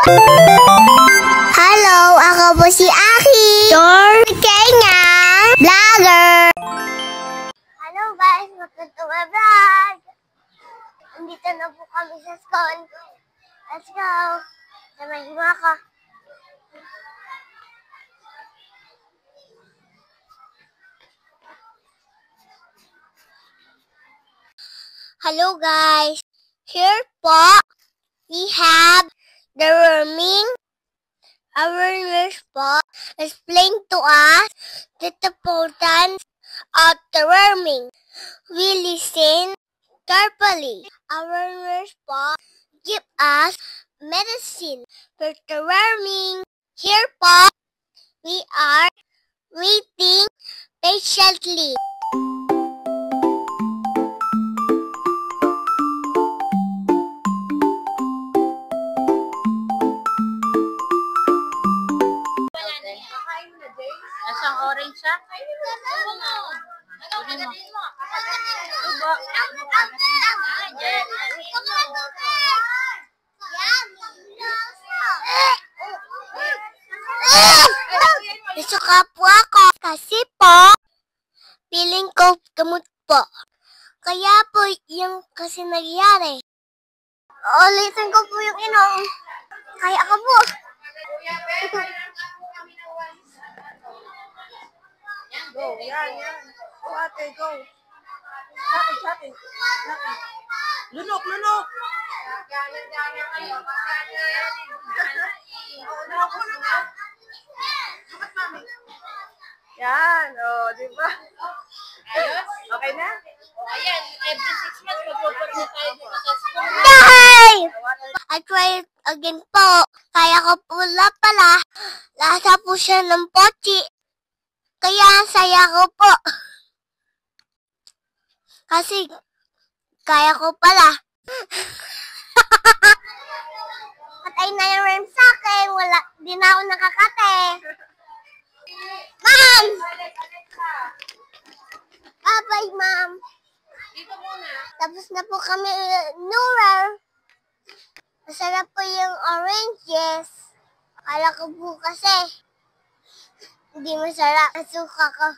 Hello, ako po si Aki, your Kenya vlogger. Hello guys, welcome to my vlog. Andito na po kami sa school. Let's go. Samahin mo ako. Hello guys. Here po, we have the worming. Our nurse po explained to us the importance of the worming. We listen carefully. Our nurse po give us medicine for the worming. Here po, we are waiting patiently. Asang orange siya? Nasuka po ako kasi po feeling ko gamot po. Kaya po yung kasi nangyari. Ulitin ko po yung inom. Kaya ako po. Go, yan. Go ate, go. Sabi. Lunok. Yan, di ba? Ayos? Okay na? Ayan, every 6 months magpupunta tayo dito sa school. Yay! I tried again po. Kaya ko pala. Lasa po siya ng pochi. Kaya saya ko po. Kasi kaya ko pala. Patay na yung rem sa akin. Di na ako nakakate. Ma'am! Bye-bye, ma'am. Dito muna. Tapos na po kami newer. Masarap po yung oranges. Akala ko po kasi hindi masarap. Nasuka ko.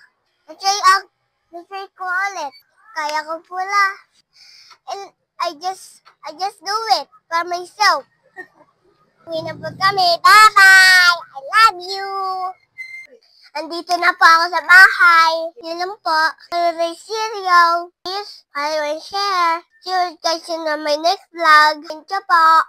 Na-try ko ulit. Kaya ko pula. And I just do it for myself. Uwi na po kami. Bye-bye! I love you! Andito na po ako sa bahay. Yun lang po. Cereal. Please, follow and share. See you guys in my next vlog. Thank you po.